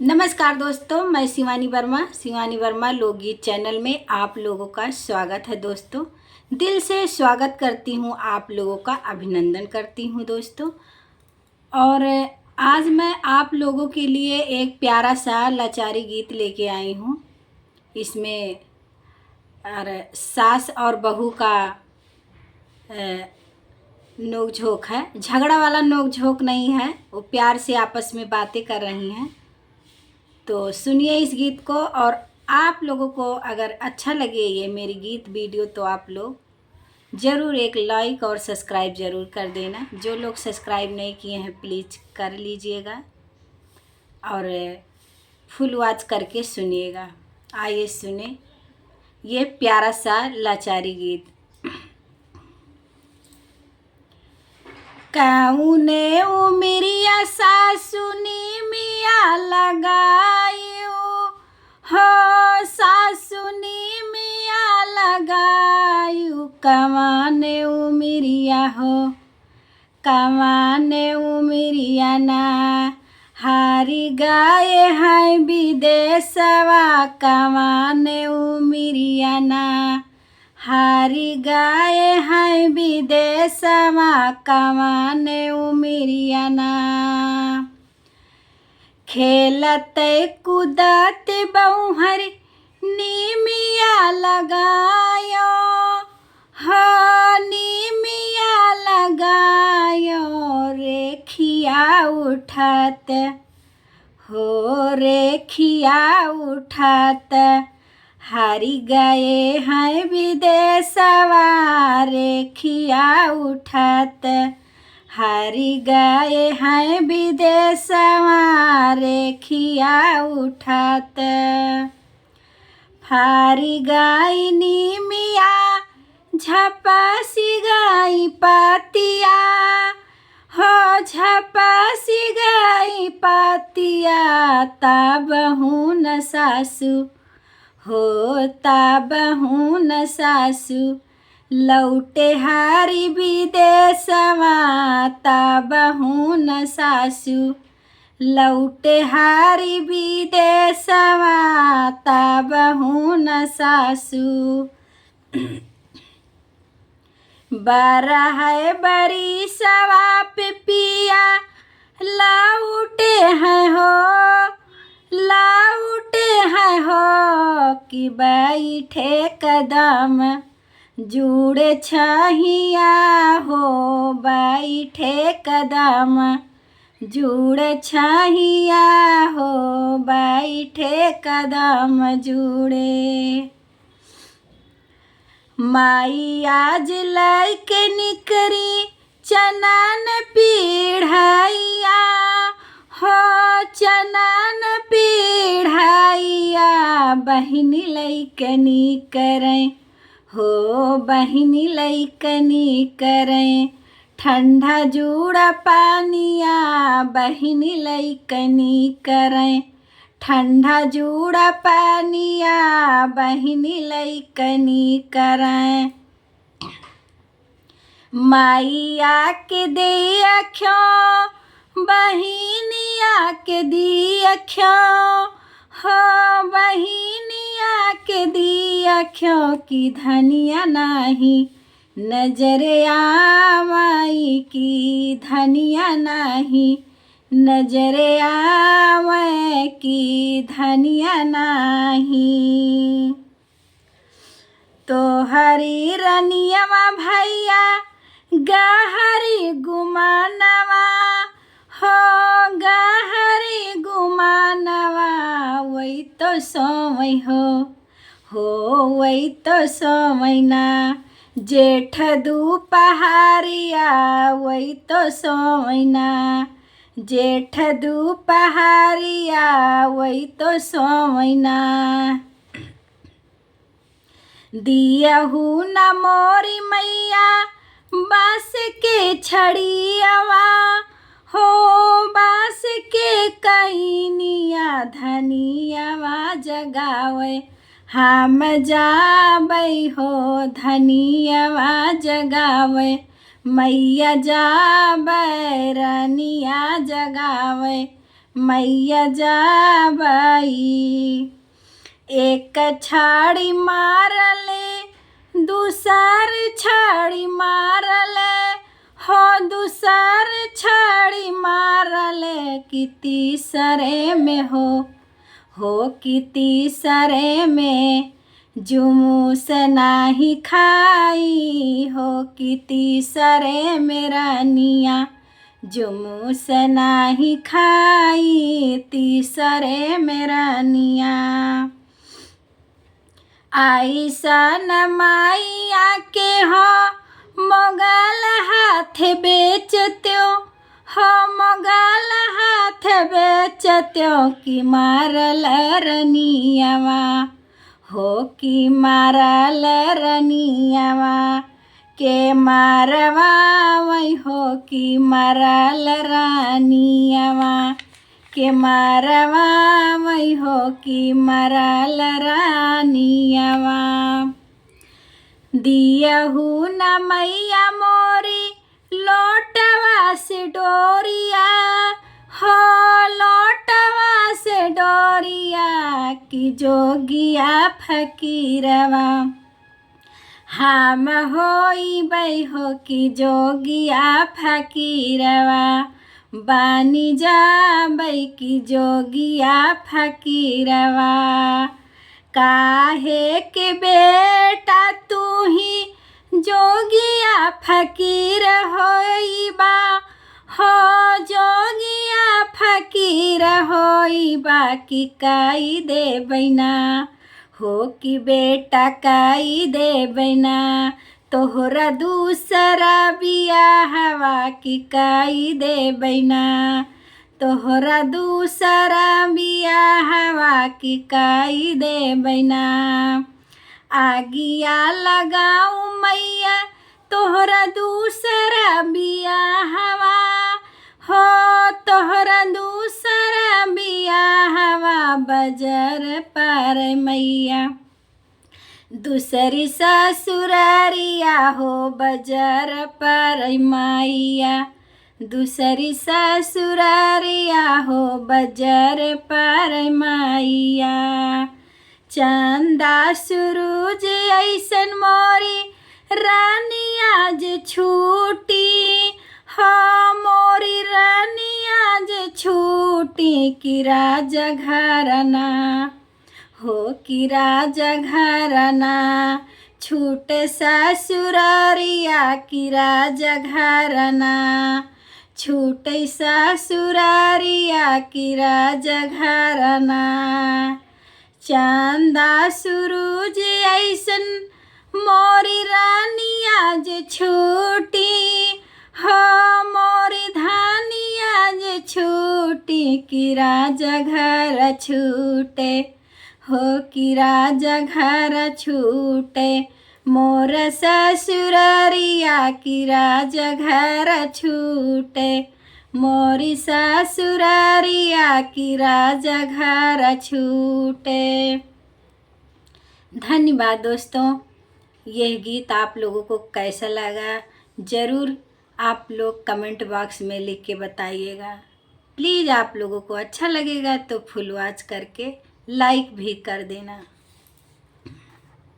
नमस्कार दोस्तों, मैं शिवानी वर्मा लोकगीत चैनल में आप लोगों का स्वागत है। दोस्तों, दिल से स्वागत करती हूँ, आप लोगों का अभिनंदन करती हूँ दोस्तों। और आज मैं आप लोगों के लिए एक प्यारा सा लाचारी गीत लेके आई हूँ। इसमें सास और बहू का नोक झोंक है। झगड़ा वाला नोक झोंक नहीं है, वो प्यार से आपस में बातें कर रही हैं। तो सुनिए इस गीत को, और आप लोगों को अगर अच्छा लगे ये मेरी गीत वीडियो तो आप लोग ज़रूर एक लाइक और सब्सक्राइब ज़रूर कर देना। जो लोग सब्सक्राइब नहीं किए हैं प्लीज़ कर लीजिएगा और फुल वॉच करके सुनिएगा। आइए सुने ये प्यारा सा लाचारी गीत। कौने उमिरिया सासुनी मिया लगायो हो, सासुनी मिया लगायो। कमाने उमिरिया हो, कमाने उमिरिया ना हारी गाए हैं विदेशवा। कमाने उमिरिया ना हारी गाए हैं विदेशवा। कमाने उमिरिया ना खेलते कूदते बहुहर नीमिया लगायो हो, नीमिया लगायो। रेखिया उठत हो, रेखिया उठत हारी गए हैं विदेशवा। रेखिया उठत हारी गए हैं विदेशवा। रेखिया उठत फारी गाई नीमिया झपासी गाई पतिया हो, झपासी गाई पतिया। तबहू न सासु हो, तबहू न सासु लौटे हारी विदेशवा। तबहू न सासु लौटे हारी विदेशवा। तबहू न सासु बारह बरी सवा पे पिया लौटे हैं हो, लौटे हैं हो। कि बैठे कदम जुड़े छहिया हो, बैठे कदम जुड़े छहिया हो। बैठे कदम जुड़े माई आज लैके निकरी चनन पीढ़ैया हो, चनन पीढ़ैया। बहिनी लैकनी करें हो, बहिनी लैकनी करें ठंडा जूड़ा पानिया। बहिनी लैकनी करें ठंडा जूड़ा पानिया। बहिनी लैकनी करें माइया के दे अख्यों, बहिनिया के दी अख्यों हो, बहिनिया के दी अख्यों। की धनिया नहीं नजर आवाई, की धनिया नहीं नजर आवे। की धनिया नहीं तो हरी रनियवा भैया गहरी गुमानवा हो, गहरी गुमानवा। वही तो सोवै हो वही तो सोवैना जेठ दुपहरिया। वही तो सोवैना जेठ दुपहरिया। वही तो सोवैना दियहू न मोरी मैया बाँस के छड़ियावा हो, बाँस के कईनिया। धनियावा जगावे हम जाबै हो, धनियावा जगावे मैया जाबै। रनिया जगावे मैया जाबई। एक छाड़ी मारले दूसर छाड़ी मारले हो, दूसर छाड़ी मारले कि तीसरे में हो कि तीसरे में जुमूस नाही खाई हो, कि तीसरे में रानिया जुमूस नाही खाई, तीसरे में रानिया। ऐसन माइया के हो मोगल हाथ बेचत्यो हो, मोगल हाथ बेचत्यो कि मारल रनियावा हो, कि मारल रनियावा के मारवा वही हो, कि मारल रानियावा के मारवा वही हो, कि मारल रानियावा। दियहु न मैया मोरी लोटवा से डोरिया हो, लोटवा से डोरिया कि जोगिया फकीरवा हम होइबै हो, कि जोगिया फकीरवा बानी जाबै कि जोगिया फकीरवा। काहे के बेटा तू ही जोगिया फकीर होइबा हो, जोगिया फकीर होइबा कि काई देबै ना हो, कि बेटा काई देबै ना तोहरा दूसरा बियाहवा कि काई देबै ना तोहरा दूसरा बियाहवा कि काई देबै ना। आगिया लगाऊ मैया तोहरा दूसरा बियाहवा हो, तोहरा दूसरा बियाहवा बजर पर मैया दूसरी ससुरारिया हो, बजर पर मैया दूसरी ससुरारिया हो, बजर पर मैया। चंदा सूरज ऐसन मोरी रानी आज छूटी हो, मोरी रानी आज छूटी कि राजा घरना हो, कि राजा घरना छूट ससुरारिया कि राजा घरना छूट ससुरारिया कि राजा घरना। चंदा सूरज ऐसन मोरी रानी आज छूटी हो, मोरी धानी आज छूटी कि राजा घर छूटे हो, कि राजा घर छूटे मोर ससुरारिया कि राजा घर छूटे मोरी ससुरारिया कि राजा घर छूटे। धन्यवाद दोस्तों। यह गीत आप लोगों को कैसा लगा ज़रूर आप लोग कमेंट बॉक्स में लिख के बताइएगा। प्लीज़ आप लोगों को अच्छा लगेगा तो फुल वॉच करके लाइक भी कर देना।